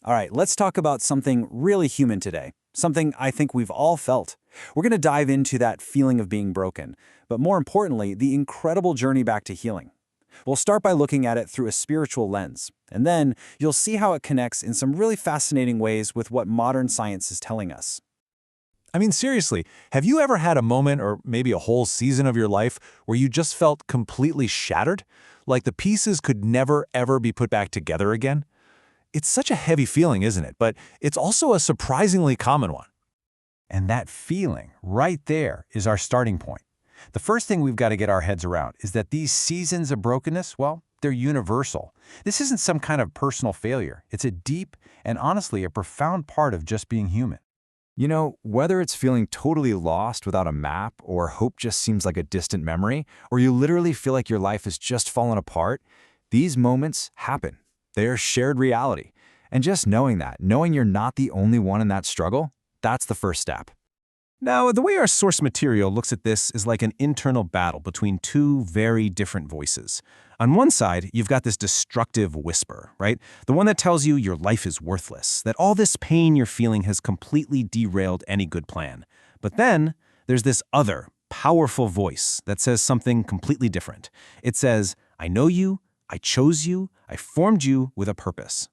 All right, let's talk about something really human today, something I think we've all felt. We're going to dive into that feeling of being broken, but more importantly, the incredible journey back to healing. We'll start by looking at it through a spiritual lens, and then you'll see how it connects in some really fascinating ways with what modern science is telling us. I mean, seriously, have you ever had a moment or maybe a whole season of your life where you just felt completely shattered? Like the pieces could never, ever be put back together again? It's such a heavy feeling, isn't it? But it's also a surprisingly common one. And that feeling right there is our starting point. The first thing we've got to get our heads around is that these seasons of brokenness, well, they're universal. This isn't some kind of personal failure. It's a deep and honestly a profound part of just being human. You know, whether it's feeling totally lost without a map, or hope just seems like a distant memory, or you literally feel like your life has just fallen apart, these moments happen. They are shared reality. And just knowing that, knowing you're not the only one in that struggle, that's the first step. Now, the way our source material looks at this is like an internal battle between two very different voices. On one side, you've got this destructive whisper, right? The one that tells you your life is worthless, that all this pain you're feeling has completely derailed any good plan. But then, there's this other, powerful voice that says something completely different. It says, I know you, I chose you, I formed you with a purpose.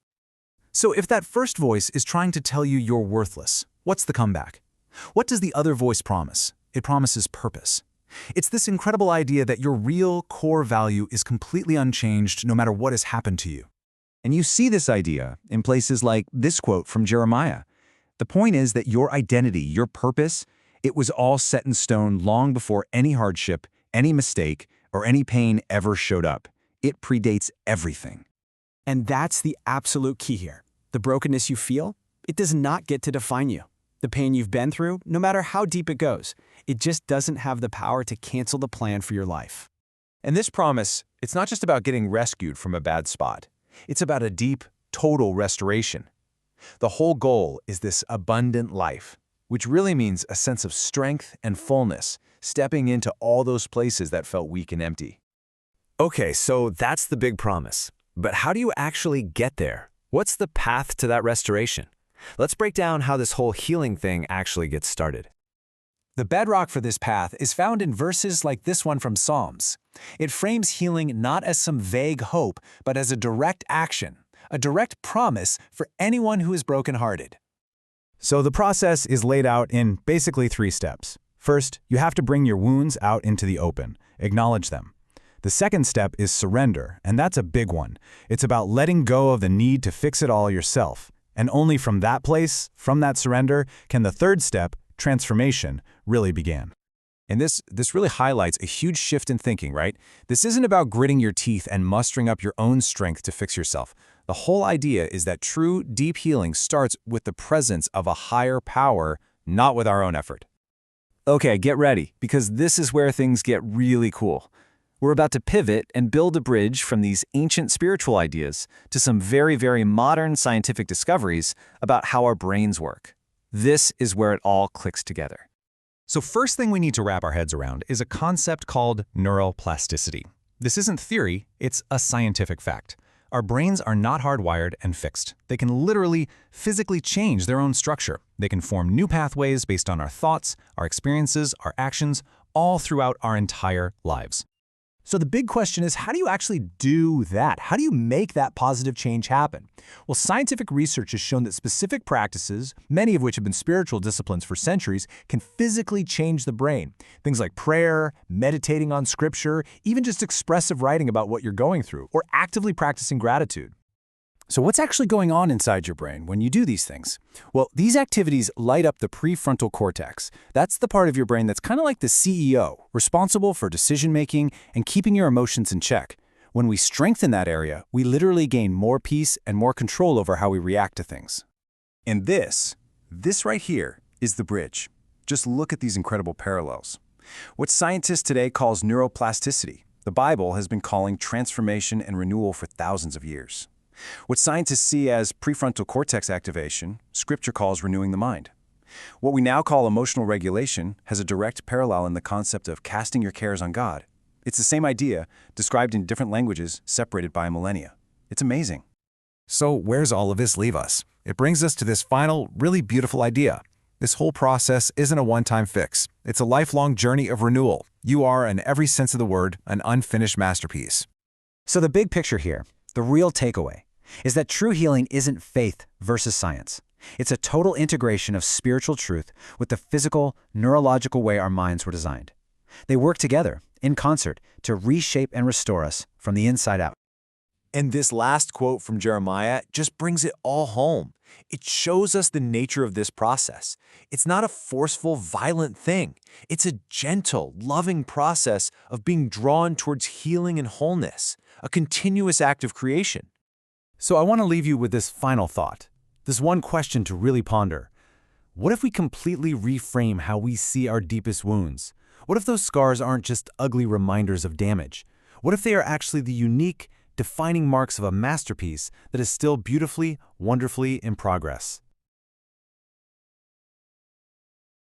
So if that first voice is trying to tell you you're worthless, what's the comeback? What does the other voice promise? It promises purpose. It's this incredible idea that your real core value is completely unchanged no matter what has happened to you. And you see this idea in places like this quote from Jeremiah. The point is that your identity, your purpose, it was all set in stone long before any hardship, any mistake, or any pain ever showed up. It predates everything. And that's the absolute key here. The brokenness you feel, it does not get to define you. The pain you've been through, no matter how deep it goes, it just doesn't have the power to cancel the plan for your life. And this promise, it's not just about getting rescued from a bad spot. It's about a deep, total restoration. The whole goal is this abundant life, which really means a sense of strength and fullness, stepping into all those places that felt weak and empty. Okay, so that's the big promise. But how do you actually get there? What's the path to that restoration? Let's break down how this whole healing thing actually gets started. The bedrock for this path is found in verses like this one from Psalms. It frames healing not as some vague hope, but as a direct action, a direct promise for anyone who is brokenhearted. So the process is laid out in basically 3 steps. First, you have to bring your wounds out into the open, acknowledge them. The second step is surrender, and that's a big one. It's about letting go of the need to fix it all yourself. And only from that place, from that surrender, can the third step, transformation, really begin. And this really highlights a huge shift in thinking, right? This isn't about gritting your teeth and mustering up your own strength to fix yourself. The whole idea is that true, deep healing starts with the presence of a higher power, not with our own effort. Okay, get ready, because this is where things get really cool. We're about to pivot and build a bridge from these ancient spiritual ideas to some very, very modern scientific discoveries about how our brains work. This is where it all clicks together. So first thing we need to wrap our heads around is a concept called neuroplasticity. This isn't theory, it's a scientific fact. Our brains are not hardwired and fixed. They can literally, physically change their own structure. They can form new pathways based on our thoughts, our experiences, our actions, all throughout our entire lives. So the big question is, how do you actually do that? How do you make that positive change happen? Well, scientific research has shown that specific practices, many of which have been spiritual disciplines for centuries, can physically change the brain. Things like prayer, meditating on scripture, even just expressive writing about what you're going through, or actively practicing gratitude. So what's actually going on inside your brain when you do these things? Well, these activities light up the prefrontal cortex. That's the part of your brain that's kind of like the CEO, responsible for decision-making and keeping your emotions in check. When we strengthen that area, we literally gain more peace and more control over how we react to things. And this right here is the bridge. Just look at these incredible parallels. What scientists today calls neuroplasticity, the Bible has been calling transformation and renewal for thousands of years. What scientists see as prefrontal cortex activation, Scripture calls renewing the mind. What we now call emotional regulation has a direct parallel in the concept of casting your cares on God. It's the same idea, described in different languages, separated by millennia. It's amazing. So where's all of this leave us? It brings us to this final, really beautiful idea. This whole process isn't a one-time fix. It's a lifelong journey of renewal. You are, in every sense of the word, an unfinished masterpiece. So the big picture here, the real takeaway, is that true healing isn't faith versus science. It's a total integration of spiritual truth with the physical, neurological way our minds were designed. They work together, in concert, to reshape and restore us from the inside out. And this last quote from Jeremiah just brings it all home. It shows us the nature of this process. It's not a forceful, violent thing. It's a gentle, loving process of being drawn towards healing and wholeness, a continuous act of creation. So I want to leave you with this final thought, this one question to really ponder. What if we completely reframe how we see our deepest wounds? What if those scars aren't just ugly reminders of damage? What if they are actually the unique, defining marks of a masterpiece that is still beautifully, wonderfully in progress?